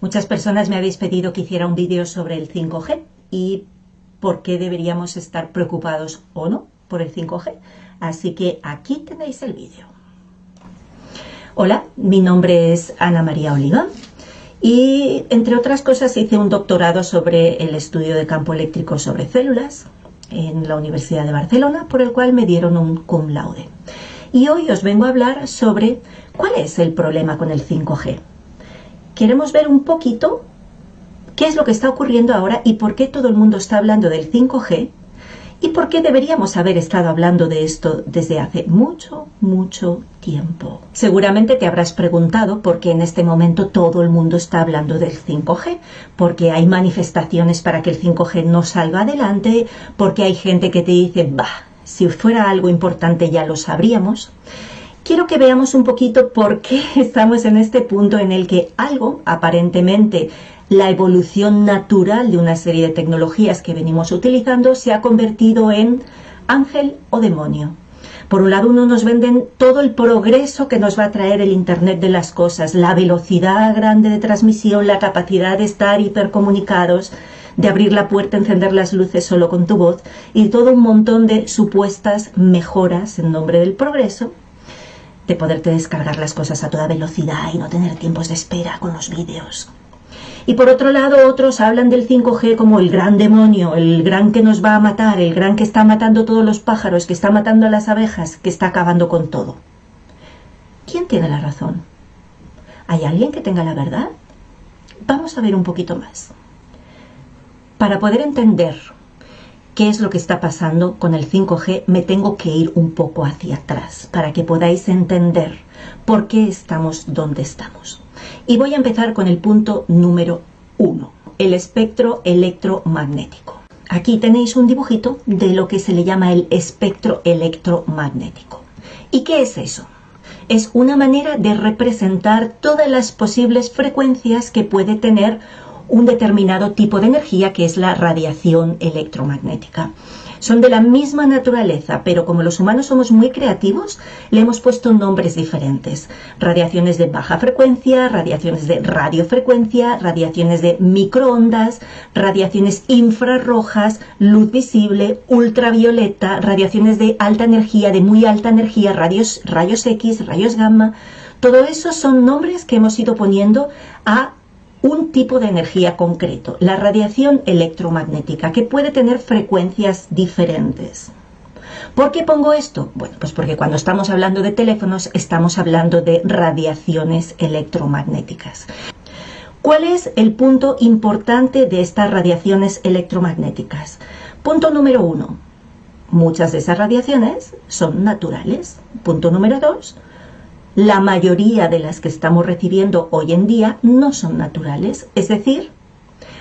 Muchas personas me habéis pedido que hiciera un vídeo sobre el 5G y por qué deberíamos estar preocupados o no por el 5G. Así que aquí tenéis el vídeo. Hola, mi nombre es Ana María Oliva y entre otras cosas hice un doctorado sobre el estudio de campo eléctrico sobre células en la Universidad de Barcelona, por el cual me dieron un cum laude. Y hoy os vengo a hablar sobre cuál es el problema con el 5G. Queremos ver un poquito qué es lo que está ocurriendo ahora y por qué todo el mundo está hablando del 5G y por qué deberíamos haber estado hablando de esto desde hace mucho tiempo. Seguramente te habrás preguntado por qué en este momento todo el mundo está hablando del 5G, porque hay manifestaciones para que el 5G no salga adelante, porque hay gente que te dice, bah, si fuera algo importante ya lo sabríamos. Quiero que veamos un poquito por qué estamos en este punto en el que algo, aparentemente la evolución natural de una serie de tecnologías que venimos utilizando, se ha convertido en ángel o demonio. Por un lado, nos venden todo el progreso que nos va a traer el Internet de las cosas, la velocidad grande de transmisión, la capacidad de estar hipercomunicados, de abrir la puerta, encender las luces solo con tu voz y todo un montón de supuestas mejoras en nombre del progreso, de poderte descargar las cosas a toda velocidad y no tener tiempos de espera con los vídeos. Y por otro lado, otros hablan del 5G como el gran demonio, el gran que nos va a matar, el gran que está matando todos los pájaros, que está matando a las abejas, que está acabando con todo. ¿Quién tiene la razón? ¿Hay alguien que tenga la verdad? Vamos a ver un poquito más. Para poder entender qué es lo que está pasando con el 5G, me tengo que ir un poco hacia atrás para que podáis entender por qué estamos donde estamos. Y voy a empezar con el punto número 1, el espectro electromagnético. Aquí tenéis un dibujito de lo que se le llama el espectro electromagnético. ¿Y qué es eso? Es una manera de representar todas las posibles frecuencias que puede tener un determinado tipo de energía, que es la radiación electromagnética. Son de la misma naturaleza, pero como los humanos somos muy creativos, le hemos puesto nombres diferentes. Radiaciones de baja frecuencia, radiaciones de radiofrecuencia, radiaciones de microondas, radiaciones infrarrojas, luz visible, ultravioleta, radiaciones de alta energía, de muy alta energía, rayos X, rayos gamma. Todo eso son nombres que hemos ido poniendo a un tipo de energía concreto, la radiación electromagnética, que puede tener frecuencias diferentes. ¿Por qué pongo esto? Bueno, pues porque cuando estamos hablando de teléfonos estamos hablando de radiaciones electromagnéticas. ¿Cuál es el punto importante de estas radiaciones electromagnéticas? Punto número 1. Muchas de esas radiaciones son naturales. Punto número 2. La mayoría de las que estamos recibiendo hoy en día no son naturales, es decir,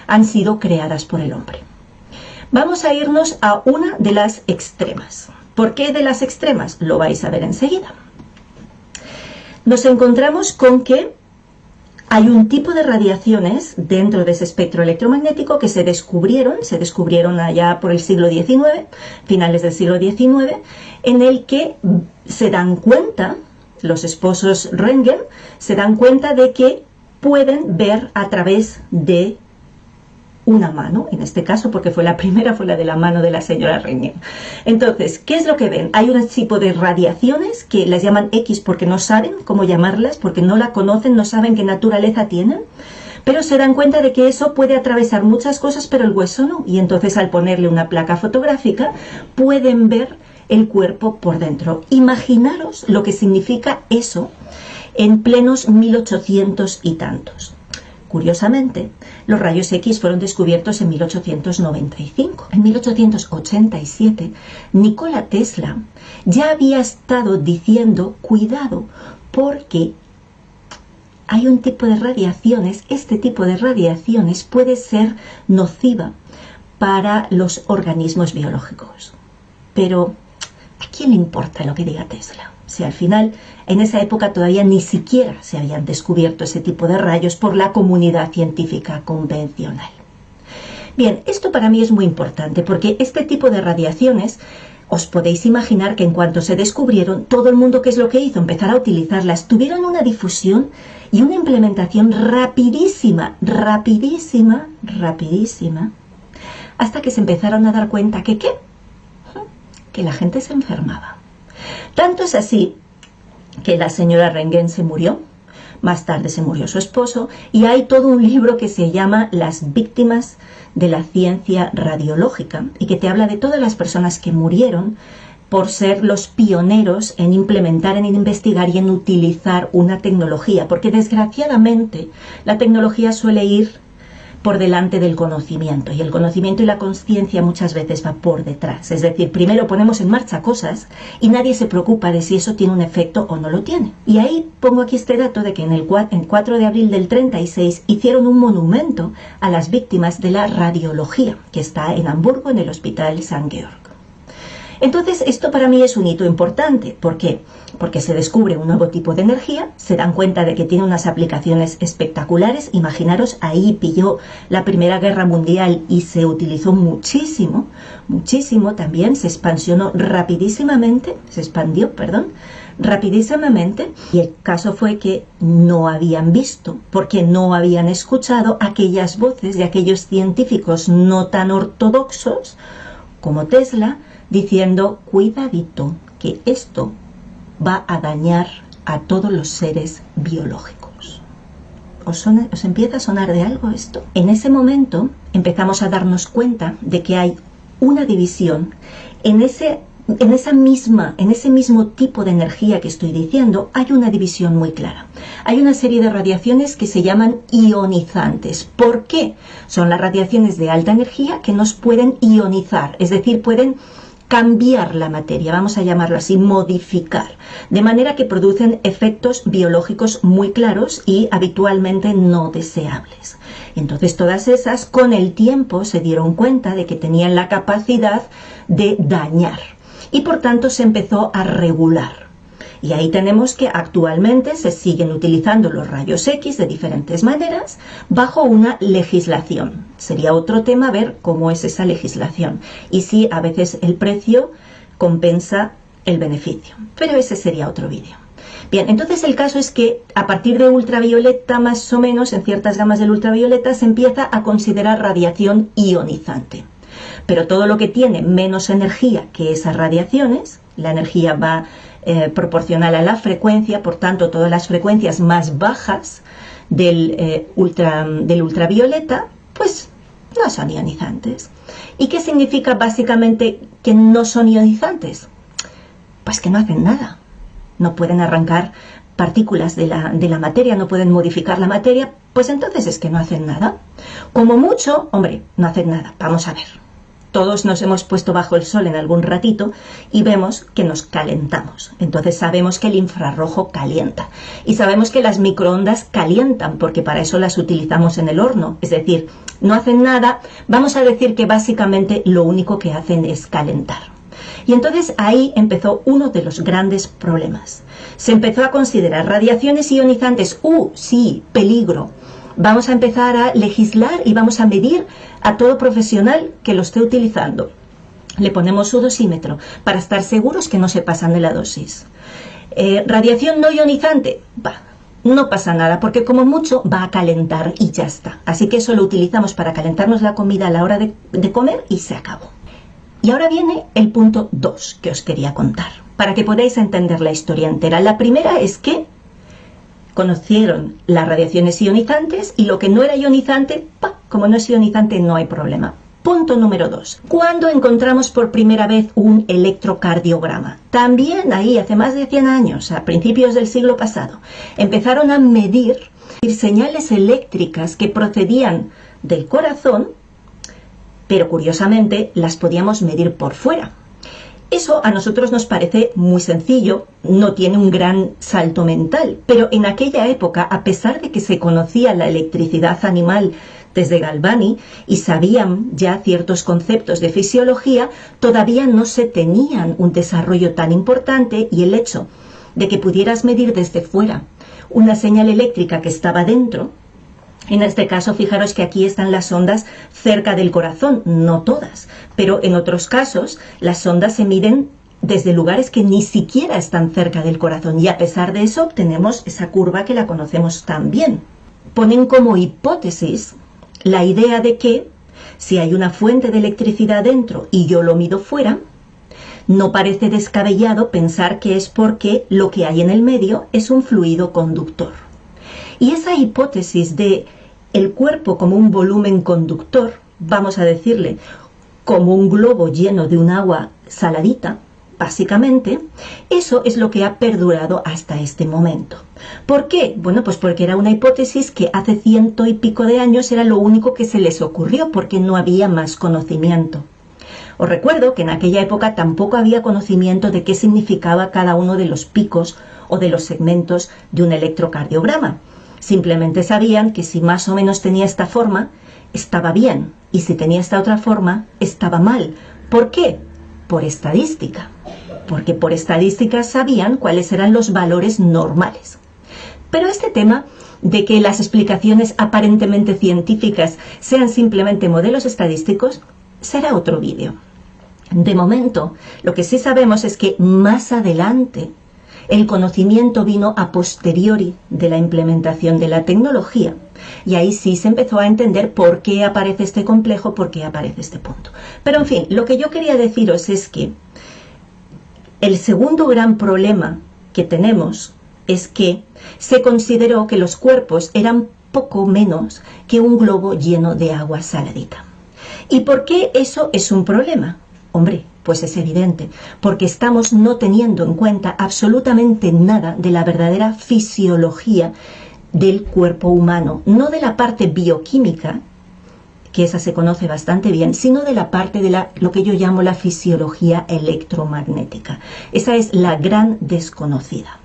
han sido creadas por el hombre. Vamos a irnos a una de las extremas. ¿Por qué de las extremas? Lo vais a ver enseguida. Nos encontramos con que hay un tipo de radiaciones dentro de ese espectro electromagnético que se descubrieron allá por el siglo XIX, finales del siglo XIX, en el que se dan cuenta, los esposos Röntgen se dan cuenta de que pueden ver a través de una mano, en este caso porque la primera fue la de la mano de la señora Röntgen. Entonces, ¿qué es lo que ven? Hay un tipo de radiaciones que las llaman X porque no saben cómo llamarlas, porque no la conocen, no saben qué naturaleza tienen, pero se dan cuenta de que eso puede atravesar muchas cosas, pero el hueso no. Y entonces al ponerle una placa fotográfica pueden ver el cuerpo por dentro. Imaginaros lo que significa eso en plenos 1800 y tantos. Curiosamente, los rayos X fueron descubiertos en 1895. En 1887, Nikola Tesla ya había estado diciendo, cuidado, porque hay un tipo de radiaciones, este tipo de radiaciones puede ser nociva para los organismos biológicos. Pero ¿a quién le importa lo que diga Tesla? Si al final, en esa época todavía ni siquiera se habían descubierto ese tipo de rayos por la comunidad científica convencional. Bien, esto para mí es muy importante porque este tipo de radiaciones os podéis imaginar que en cuanto se descubrieron, todo el mundo, ¿qué es lo que hizo? Empezar a utilizarlas. Tuvieron una difusión y una implementación rapidísima, rapidísima, rapidísima, hasta que se empezaron a dar cuenta que la gente se enfermaba. Tanto es así que la señora Röntgen se murió, más tarde se murió su esposo, y hay todo un libro que se llama Las víctimas de la ciencia radiológica, y que te habla de todas las personas que murieron por ser los pioneros en implementar, en investigar y en utilizar una tecnología, porque desgraciadamente la tecnología suele ir por delante del conocimiento, y el conocimiento y la conciencia muchas veces va por detrás. Es decir, primero ponemos en marcha cosas y nadie se preocupa de si eso tiene un efecto o no lo tiene. Y ahí pongo aquí este dato de que en 4 de abril del 36 hicieron un monumento a las víctimas de la radiología, que está en Hamburgo, en el Hospital St. Georg. Entonces, esto para mí es un hito importante. ¿Por qué? Porque se descubre un nuevo tipo de energía, se dan cuenta de que tiene unas aplicaciones espectaculares. Imaginaros, ahí pilló la Primera Guerra Mundial y se utilizó muchísimo, muchísimo también, se expandió rapidísimamente, y el caso fue que no habían visto, porque no habían escuchado aquellas voces de aquellos científicos no tan ortodoxos como Tesla, diciendo, cuidadito, que esto va a dañar a todos los seres biológicos. ¿Os empieza a sonar de algo esto? En ese momento empezamos a darnos cuenta de que hay una división en ese mismo tipo de energía que estoy diciendo. Hay una división muy clara. Hay una serie de radiaciones que se llaman ionizantes. ¿Por qué? Son las radiaciones de alta energía que nos pueden ionizar, es decir, pueden cambiar la materia, vamos a llamarlo así, modificar, de manera que producen efectos biológicos muy claros y habitualmente no deseables. Entonces todas esas, con el tiempo, se dieron cuenta de que tenían la capacidad de dañar, y por tanto se empezó a regular. Y ahí tenemos que actualmente se siguen utilizando los rayos X de diferentes maneras bajo una legislación. Sería otro tema ver cómo es esa legislación y si a veces el precio compensa el beneficio. Pero ese sería otro vídeo. Bien, entonces el caso es que a partir de ultravioleta, más o menos, en ciertas gamas del ultravioleta, se empieza a considerar radiación ionizante. Pero todo lo que tiene menos energía que esas radiaciones, la energía va proporcional a la frecuencia, por tanto todas las frecuencias más bajas del ultravioleta, pues no son ionizantes. ¿Y qué significa básicamente que no son ionizantes? Pues que no hacen nada, no pueden arrancar partículas de la materia, no pueden modificar la materia, pues entonces es que no hacen nada. Como mucho, hombre, no hacen nada. Vamos a ver. Todos nos hemos puesto bajo el sol en algún ratito y vemos que nos calentamos. Entonces sabemos que el infrarrojo calienta. Y sabemos que las microondas calientan, porque para eso las utilizamos en el horno. Es decir, no hacen nada. Vamos a decir que básicamente lo único que hacen es calentar. Y entonces ahí empezó uno de los grandes problemas. Se empezó a considerar radiaciones ionizantes. Sí, peligro. Vamos a empezar a legislar y vamos a medir a todo profesional que lo esté utilizando. Le ponemos su dosímetro para estar seguros que no se pasan de la dosis. Radiación no ionizante, no pasa nada, porque como mucho va a calentar y ya está. Así que eso lo utilizamos para calentarnos la comida a la hora de comer y se acabó. Y ahora viene el punto 2 que os quería contar, para que podáis entender la historia entera. La primera es que conocieron las radiaciones ionizantes y lo que no era ionizante, como no es ionizante no hay problema. Punto número 2. ¿Cuándo encontramos por primera vez un electrocardiograma? También ahí, hace más de 100 años, a principios del siglo pasado, empezaron a medir señales eléctricas que procedían del corazón, pero curiosamente las podíamos medir por fuera. Eso a nosotros nos parece muy sencillo, no tiene un gran salto mental, pero en aquella época, a pesar de que se conocía la electricidad animal desde Galvani y sabían ya ciertos conceptos de fisiología, todavía no se tenían un desarrollo tan importante, y el hecho de que pudieras medir desde fuera una señal eléctrica que estaba dentro En este caso, fijaros que aquí están las ondas cerca del corazón, no todas, pero en otros casos las ondas se miden desde lugares que ni siquiera están cerca del corazón y a pesar de eso obtenemos esa curva que la conocemos tan bien. Ponen como hipótesis la idea de que si hay una fuente de electricidad dentro y yo lo mido fuera, no parece descabellado pensar que es porque lo que hay en el medio es un fluido conductor. Y esa hipótesis de el cuerpo como un volumen conductor, vamos a decirle, como un globo lleno de un agua saladita, básicamente, eso es lo que ha perdurado hasta este momento. ¿Por qué? Bueno, pues porque era una hipótesis que hace 100 y pico de años era lo único que se les ocurrió, porque no había más conocimiento. Os recuerdo que en aquella época tampoco había conocimiento de qué significaba cada uno de los picos o de los segmentos de un electrocardiograma. Simplemente sabían que si más o menos tenía esta forma, estaba bien, y si tenía esta otra forma, estaba mal. ¿Por qué? Por estadística. Porque por estadística sabían cuáles eran los valores normales. Pero este tema de que las explicaciones aparentemente científicas sean simplemente modelos estadísticos será otro vídeo. De momento, lo que sí sabemos es que más adelante el conocimiento vino a posteriori de la implementación de la tecnología y ahí sí se empezó a entender por qué aparece este complejo, por qué aparece este punto. Pero en fin, lo que yo quería deciros es que el segundo gran problema que tenemos es que se consideró que los cuerpos eran poco menos que un globo lleno de agua saladita. ¿Y por qué eso es un problema? Hombre, pues es evidente, porque estamos no teniendo en cuenta absolutamente nada de la verdadera fisiología del cuerpo humano, no de la parte bioquímica, que esa se conoce bastante bien, sino de la parte de lo que yo llamo la fisiología electromagnética. Esa es la gran desconocida.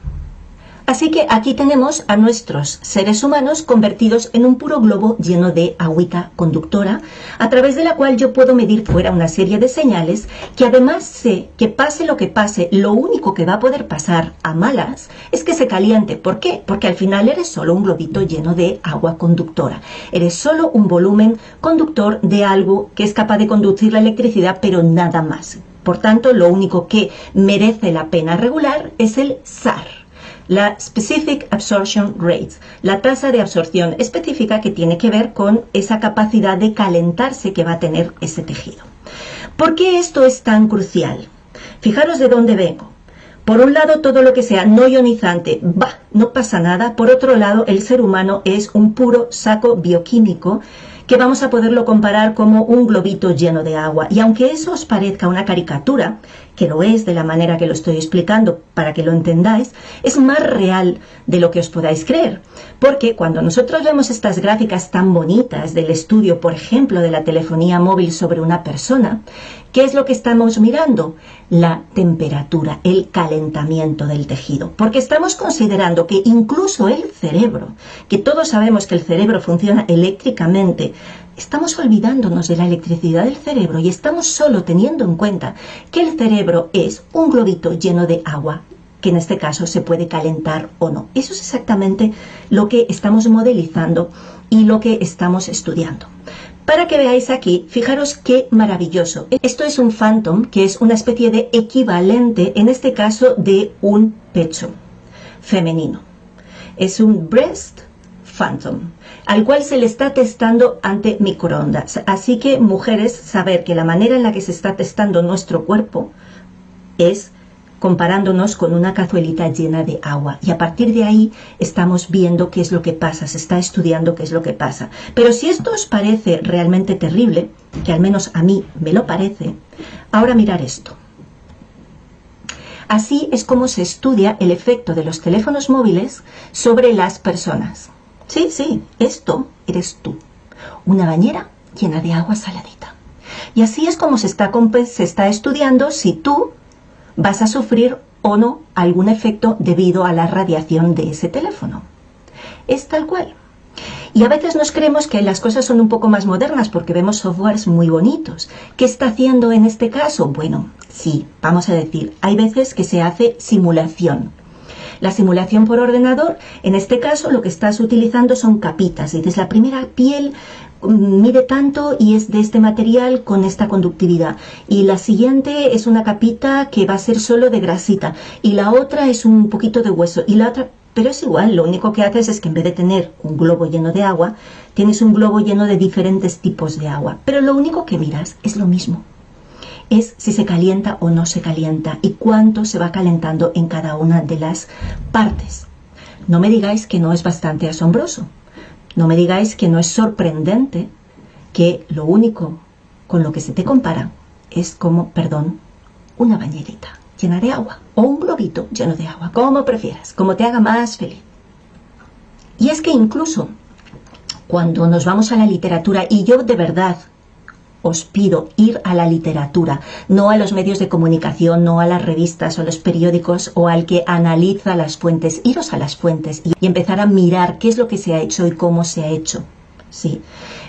Así que aquí tenemos a nuestros seres humanos convertidos en un puro globo lleno de agüita conductora, a través de la cual yo puedo medir fuera una serie de señales que además sé que pase lo que pase, lo único que va a poder pasar a malas es que se caliente. ¿Por qué? Porque al final eres solo un globito lleno de agua conductora. Eres solo un volumen conductor de algo que es capaz de conducir la electricidad, pero nada más. Por tanto, lo único que merece la pena regular es el SAR. La Specific Absorption Rate, la tasa de absorción específica que tiene que ver con esa capacidad de calentarse que va a tener ese tejido. ¿Por qué esto es tan crucial? Fijaros de dónde vengo. Por un lado, todo lo que sea no ionizante, no pasa nada. Por otro lado, el ser humano es un puro saco bioquímico que vamos a poderlo comparar como un globito lleno de agua. Y aunque eso os parezca una caricatura, que lo es de la manera que lo estoy explicando para que lo entendáis, es más real de lo que os podáis creer. Porque cuando nosotros vemos estas gráficas tan bonitas del estudio, por ejemplo, de la telefonía móvil sobre una persona, ¿qué es lo que estamos mirando? La temperatura, el calentamiento del tejido. Porque estamos considerando que incluso el cerebro, que todos sabemos que el cerebro funciona eléctricamente, estamos olvidándonos de la electricidad del cerebro y estamos solo teniendo en cuenta que el cerebro es un globito lleno de agua, que en este caso se puede calentar o no. Eso es exactamente lo que estamos modelizando y lo que estamos estudiando. Para que veáis aquí, fijaros qué maravilloso. Esto es un Phantom, que es una especie de equivalente, en este caso, de un pecho femenino. Es un breast Phantom, al cual se le está testando ante microondas. Así que, mujeres, saber que la manera en la que se está testando nuestro cuerpo es comparándonos con una cazuelita llena de agua. Y a partir de ahí estamos viendo qué es lo que pasa, se está estudiando qué es lo que pasa. Pero si esto os parece realmente terrible, que al menos a mí me lo parece, ahora mirar esto. Así es como se estudia el efecto de los teléfonos móviles sobre las personas. Sí, esto eres tú, una bañera llena de agua saladita. Y así es como se está estudiando si tú vas a sufrir o no algún efecto debido a la radiación de ese teléfono. Es tal cual. Y a veces nos creemos que las cosas son un poco más modernas porque vemos softwares muy bonitos. ¿Qué está haciendo en este caso? Bueno, sí, vamos a decir, hay veces que se hace simulación. La simulación por ordenador, en este caso lo que estás utilizando son capitas. Dices, la primera piel mide tanto y es de este material con esta conductividad, y la siguiente es una capita que va a ser solo de grasita, y la otra es un poquito de hueso, y la otra... Pero es igual, lo único que haces es que en vez de tener un globo lleno de agua, tienes un globo lleno de diferentes tipos de agua. Pero lo único que miras es lo mismo. Es si se calienta o no se calienta y cuánto se va calentando en cada una de las partes. No me digáis que no es bastante asombroso. No me digáis que no es sorprendente que lo único con lo que se te compara es como, perdón, una bañerita llena de agua o un globito lleno de agua, como prefieras, como te haga más feliz. Y es que incluso cuando nos vamos a la literatura, y yo de verdad os pido ir a la literatura, no a los medios de comunicación, no a las revistas o los periódicos o al que analiza las fuentes, iros a las fuentes y empezar a mirar qué es lo que se ha hecho y cómo se ha hecho. Sí,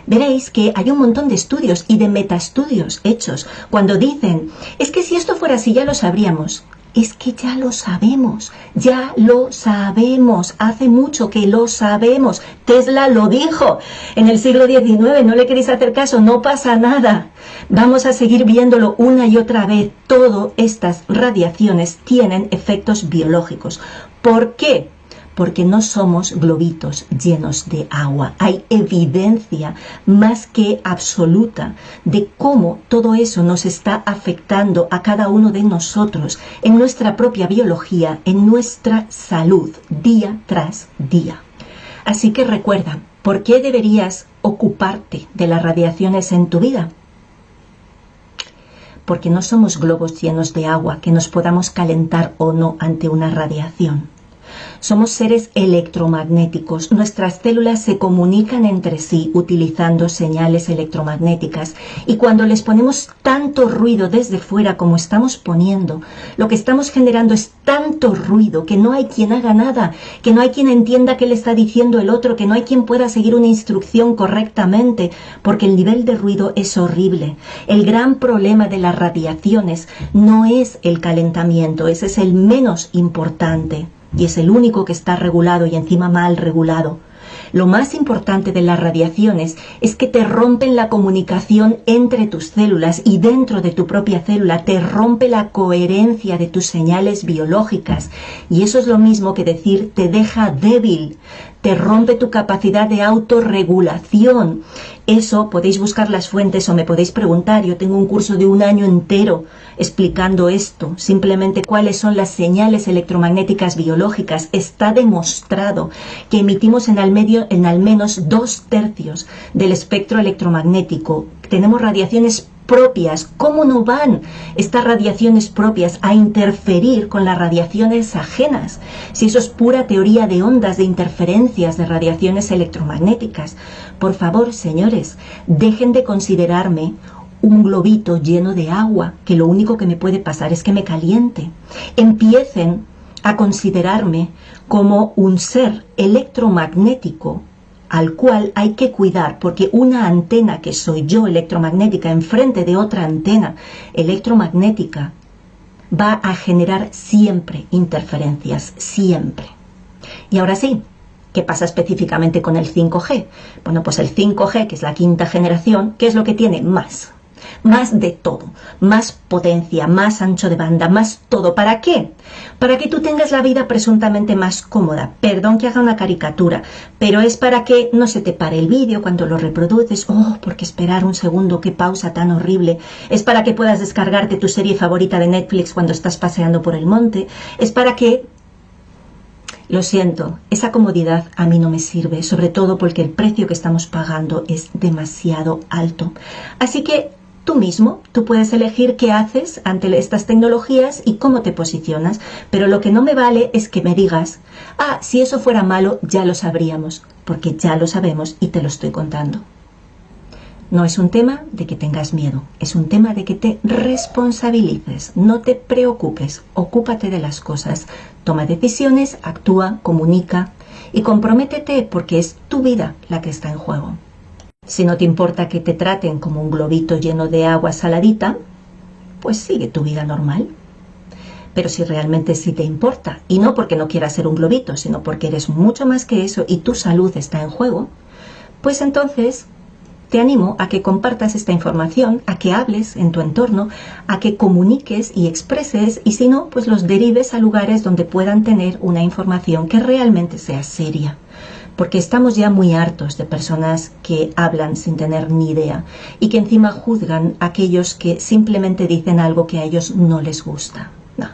veréis que hay un montón de estudios y de metaestudios hechos. Cuando dicen, es que si esto fuera así ya lo sabríamos, es que ya lo sabemos, hace mucho que lo sabemos. Tesla lo dijo en el siglo XIX, no le queréis hacer caso, no pasa nada. Vamos a seguir viéndolo una y otra vez. Todas estas radiaciones tienen efectos biológicos. ¿Por qué? Porque no somos globitos llenos de agua. Hay evidencia más que absoluta de cómo todo eso nos está afectando a cada uno de nosotros, en nuestra propia biología, en nuestra salud, día tras día. Así que recuerda, ¿por qué deberías ocuparte de las radiaciones en tu vida? Porque no somos globos llenos de agua que nos podamos calentar o no ante una radiación. Somos seres electromagnéticos. Nuestras células se comunican entre sí utilizando señales electromagnéticas, y cuando les ponemos tanto ruido desde fuera como estamos poniendo, lo que estamos generando es tanto ruido que no hay quien haga nada, que no hay quien entienda qué le está diciendo el otro, que no hay quien pueda seguir una instrucción correctamente, porque el nivel de ruido es horrible. El gran problema de las radiaciones no es el calentamiento, ese es el menos importante. Y es el único que está regulado y encima mal regulado. Lo más importante de las radiaciones es que te rompen la comunicación entre tus células, y dentro de tu propia célula te rompe la coherencia de tus señales biológicas. Y eso es lo mismo que decir te deja débil, te rompe tu capacidad de autorregulación. Eso podéis buscar las fuentes o me podéis preguntar. Yo tengo un curso de 1 año entero explicando esto, simplemente cuáles son las señales electromagnéticas biológicas. Está demostrado que emitimos en al menos 2/3 del espectro electromagnético. Tenemos radiaciones propias. ¿Cómo no van estas radiaciones propias a interferir con las radiaciones ajenas? Si eso es pura teoría de ondas, de interferencias de radiaciones electromagnéticas. Por favor, señores, dejen de considerarme un globito lleno de agua, que lo único que me puede pasar es que me caliente. Empiecen a considerarme como un ser electromagnético al cual hay que cuidar, porque una antena que soy yo electromagnética enfrente de otra antena electromagnética va a generar siempre interferencias, siempre. Y ahora sí, ¿qué pasa específicamente con el 5G? Bueno, pues el 5G, que es la 5ª generación, ¿qué es lo que tiene? Más de todo, más potencia, más ancho de banda, más todo. ¿Para qué? Para que tú tengas la vida presuntamente más cómoda. Perdón que haga una caricatura, pero es para que no se te pare el vídeo cuando lo reproduces. Oh, porque esperar un segundo, qué pausa tan horrible. Es para que puedas descargarte tu serie favorita de Netflix cuando estás paseando por el monte. Es para que... Lo siento, esa comodidad a mí no me sirve, sobre todo porque el precio que estamos pagando es demasiado alto. Así que tú puedes elegir qué haces ante estas tecnologías y cómo te posicionas, pero lo que no me vale es que me digas, ah, si eso fuera malo ya lo sabríamos, porque ya lo sabemos y te lo estoy contando. No es un tema de que tengas miedo, es un tema de que te responsabilices, no te preocupes, ocúpate de las cosas, toma decisiones, actúa, comunica y comprométete, porque es tu vida la que está en juego. Si no te importa que te traten como un globito lleno de agua saladita, pues sigue tu vida normal. Pero si realmente sí te importa, y no porque no quieras ser un globito, sino porque eres mucho más que eso y tu salud está en juego, pues entonces te animo a que compartas esta información, a que hables en tu entorno, a que comuniques y expreses, y si no, pues los derives a lugares donde puedan tener una información que realmente sea seria. Porque estamos ya muy hartos de personas que hablan sin tener ni idea y que encima juzgan a aquellos que simplemente dicen algo que a ellos no les gusta. No,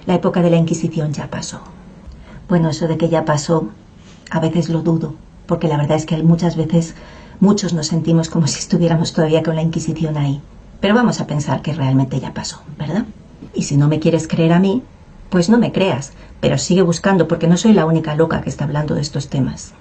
la época de la Inquisición ya pasó. Bueno, eso de que ya pasó, a veces lo dudo, porque la verdad es que muchas veces muchos nos sentimos como si estuviéramos todavía con la Inquisición ahí. Pero vamos a pensar que realmente ya pasó, ¿verdad? Y si no me quieres creer a mí, pues no me creas, pero sigue buscando porque no soy la única loca que está hablando de estos temas.